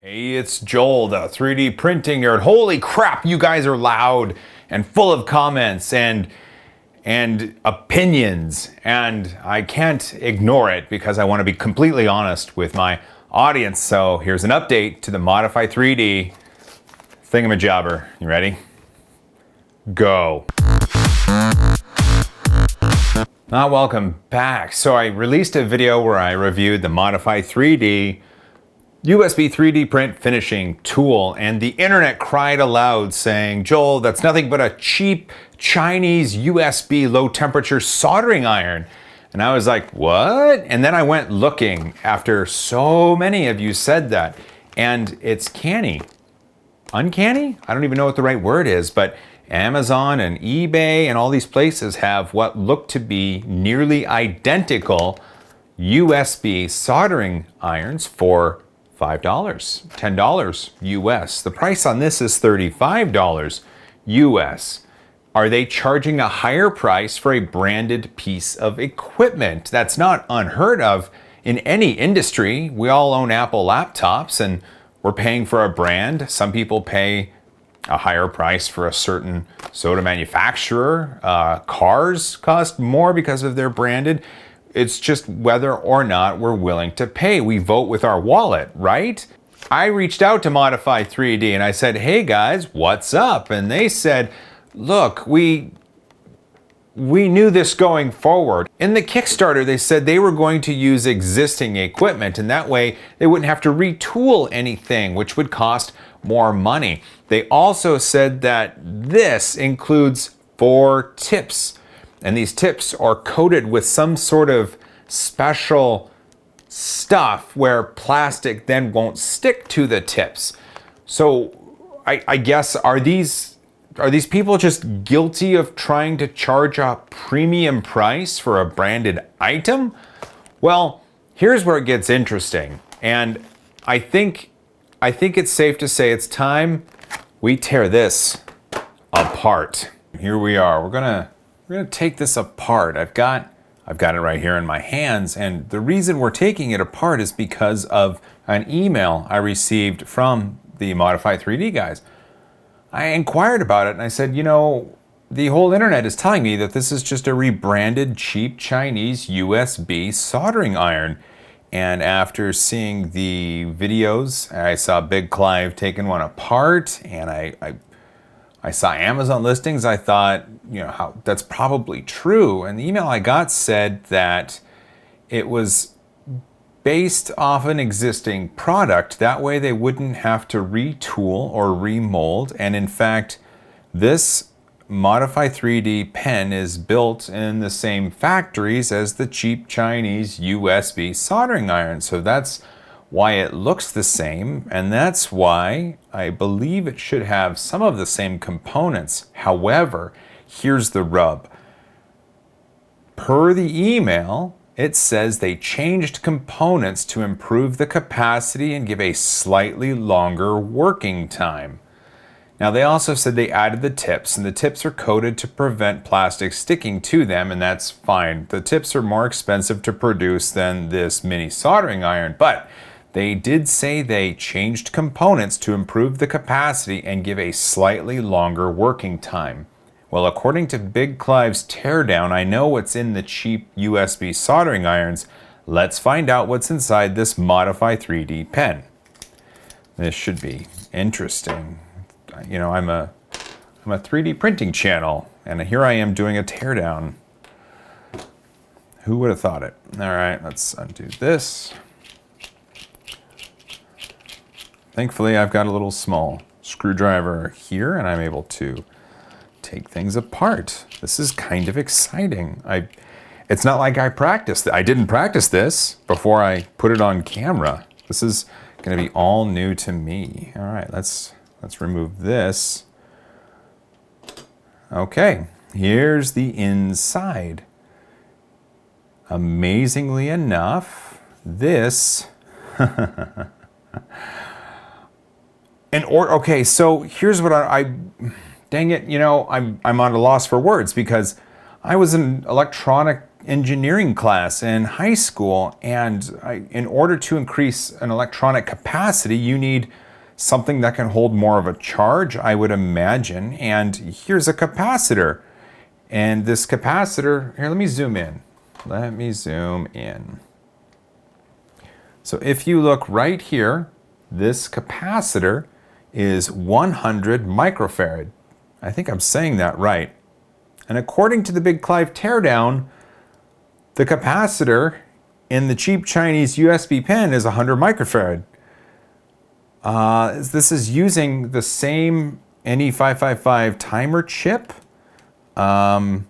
Hey, it's Joel, the 3D printing nerd. Holy crap, you guys are loud and full of comments and opinions, and I can't ignore it because I want to be completely honest with my audience. So here's an update to the Modifi3D thingamajobber. You ready? Go. Welcome back. So I released a video where I reviewed the Modifi3D USB 3D print finishing tool, and the internet cried aloud saying, Joel, that's nothing but a cheap Chinese USB low temperature soldering iron. And I was like, what? And then I went looking after so many of you said that, and it's uncanny? I don't even know what the right word is, but Amazon and eBay and all these places have what look to be nearly identical USB soldering irons for $5, $10 US. The price on this is $35 US. Are they charging a higher price for a branded piece of equipment? That's not unheard of in any industry. We all own Apple laptops and we're paying for a brand. Some people pay a higher price for a certain soda manufacturer. Cars cost more because of their branded. It's just whether or not we're willing to pay. We vote with our wallet, right? I reached out to Modifi3D and I said, hey guys, what's up? And they said, look, we knew this going forward. In the Kickstarter, they said they were going to use existing equipment, and that way they wouldn't have to retool anything, which would cost more money. They also said that this includes 4 tips. And these tips are coated with some sort of special stuff where plastic then won't stick to the tips. So I guess, are these people just guilty of trying to charge a premium price for a branded item? Well, here's where it gets interesting. And I think it's safe to say it's time we tear this apart. Here we are. We're gonna take this apart. I've got it right here in my hands, and the reason we're taking it apart is because of an email I received from the Modifi3D guys. I inquired about it and I said, you know, the whole internet is telling me that this is just a rebranded cheap Chinese USB soldering iron. And after seeing the videos, I saw Big Clive taking one apart, and I saw Amazon listings. I thought, you know, that's probably true. And the email I got said that it was based off an existing product. That way they wouldn't have to retool or remold. And in fact, this Modifi3D pen is built in the same factories as the cheap Chinese USB soldering iron. So that's why it looks the same, and that's why I believe it should have some of the same components. However, here's the rub. Per the email, it says they changed components to improve the capacity and give a slightly longer working time. Now, they also said they added the tips, and the tips are coated to prevent plastic sticking to them, and that's fine. The tips are more expensive to produce than this mini soldering iron, but they did say they changed components to improve the capacity and give a slightly longer working time. Well, according to Big Clive's teardown, I know what's in the cheap USB soldering irons. Let's find out what's inside this Modifi3D pen. This should be interesting. You know, I'm a 3D printing channel, and here I am doing a teardown. Who would have thought it? All right, let's undo this. Thankfully, I've got a little small screwdriver here, and I'm able to take things apart. This is kind of exciting. It's not like I practiced. I didn't practice this before I put it on camera. This is going to be all new to me. All right, let's remove this. Okay, here's the inside. Amazingly enough, this. Okay, so here's what dang it, you know, I'm at a loss for words, because I was an electronic engineering class in high school, and in order to increase an electronic capacity, you need something that can hold more of a charge, I would imagine. And here's a capacitor. And this capacitor, here, let me zoom in. Let me zoom in. So if you look right here, this capacitor is 100 microfarad. I think I'm saying that right. And according to the Big Clive teardown, the capacitor in the cheap Chinese USB pen is 100 microfarad. This is using the same NE555 timer chip. I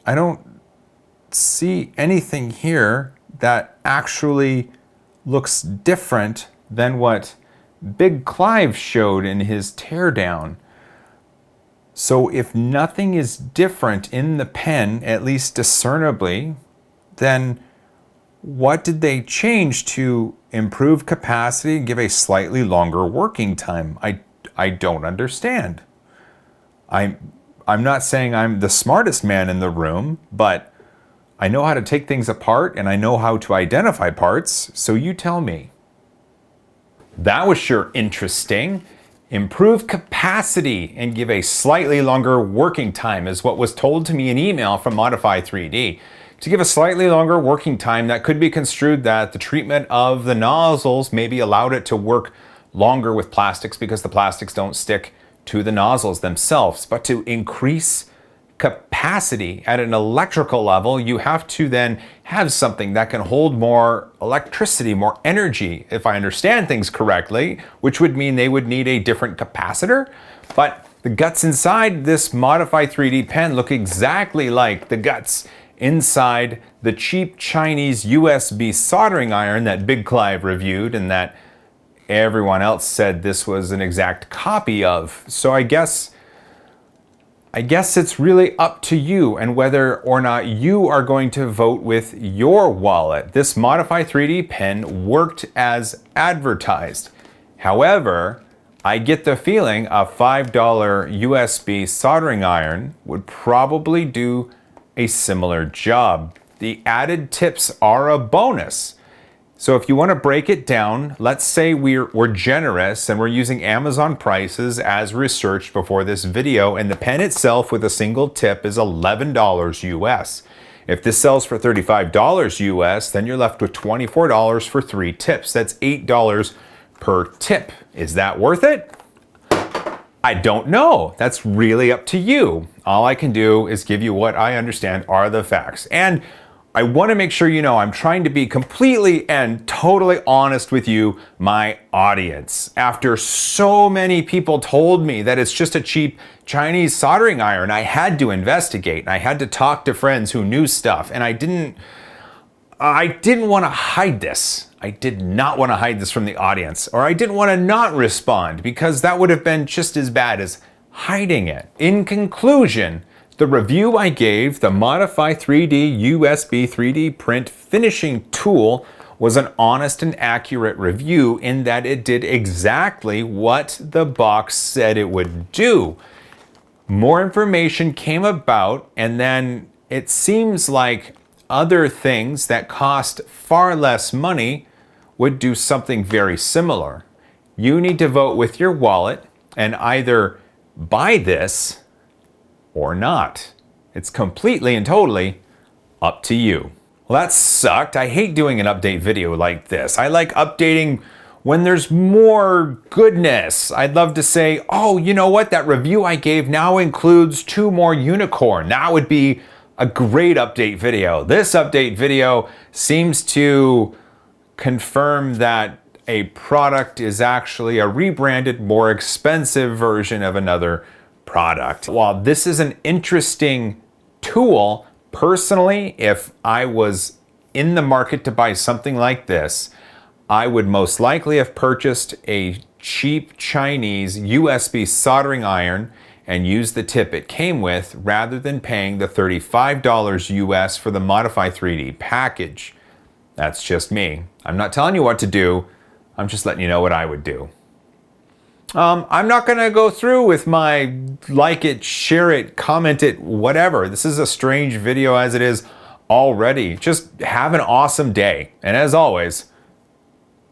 don't see anything here that actually looks different than what Big Clive showed in his teardown. So if nothing is different in the pen, at least discernibly, then what did they change to improve capacity and give a slightly longer working time? I don't understand. I'm not saying I'm the smartest man in the room, but I know how to take things apart and I know how to identify parts, so you tell me. That was sure interesting. Improve capacity and give a slightly longer working time is what was told to me in email from Modifi3D. To give a slightly longer working time, that could be construed that the treatment of the nozzles maybe allowed it to work longer with plastics because the plastics don't stick to the nozzles themselves. But to increase capacity at an electrical level, you have to then have something that can hold more electricity, more energy, if I understand things correctly, which would mean they would need a different capacitor. But the guts inside this Modifi3D pen look exactly like the guts inside the cheap Chinese USB soldering iron that Big Clive reviewed and that everyone else said this was an exact copy of. So I guess it's really up to you and whether or not you are going to vote with your wallet. This Modifi3D pen worked as advertised. However, I get the feeling a $5 USB soldering iron would probably do a similar job. The added tips are a bonus. So if you want to break it down, let's say we're generous and we're using Amazon prices as researched before this video, and the pen itself with a single tip is $11 US. If this sells for $35 US, then you're left with $24 for 3 tips. That's $8 per tip. Is that worth it? I don't know. That's really up to you. All I can do is give you what I understand are the facts. And I want to make sure you know I'm trying to be completely and totally honest with you, my audience. After so many people told me that it's just a cheap Chinese soldering iron, I had to investigate. I had to talk to friends who knew stuff, and I didn't want to hide this. I did not want to hide this from the audience, or I didn't want to not respond because that would have been just as bad as hiding it. In conclusion, the review I gave, the Modifi3D USB 3D print finishing tool, was an honest and accurate review in that it did exactly what the box said it would do. More information came about, and then it seems like other things that cost far less money would do something very similar. You need to vote with your wallet and either buy this or not. It's completely and totally up to you. Well, that sucked. I hate doing an update video like this. I like updating when there's more goodness. I'd love to say, oh, you know what? That review I gave now includes 2 more unicorn. That would be a great update video. This update video seems to confirm that a product is actually a rebranded, more expensive version of another product. While this is an interesting tool, personally, if I was in the market to buy something like this, I would most likely have purchased a cheap Chinese USB soldering iron and used the tip it came with rather than paying the $35 US for the Modifi3D package. That's just me. I'm not telling you what to do. I'm just letting you know what I would do. I'm not going to go through with my like it, share it, comment it, whatever. This is a strange video as it is already. Just have an awesome day. And as always,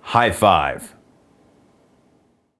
high five.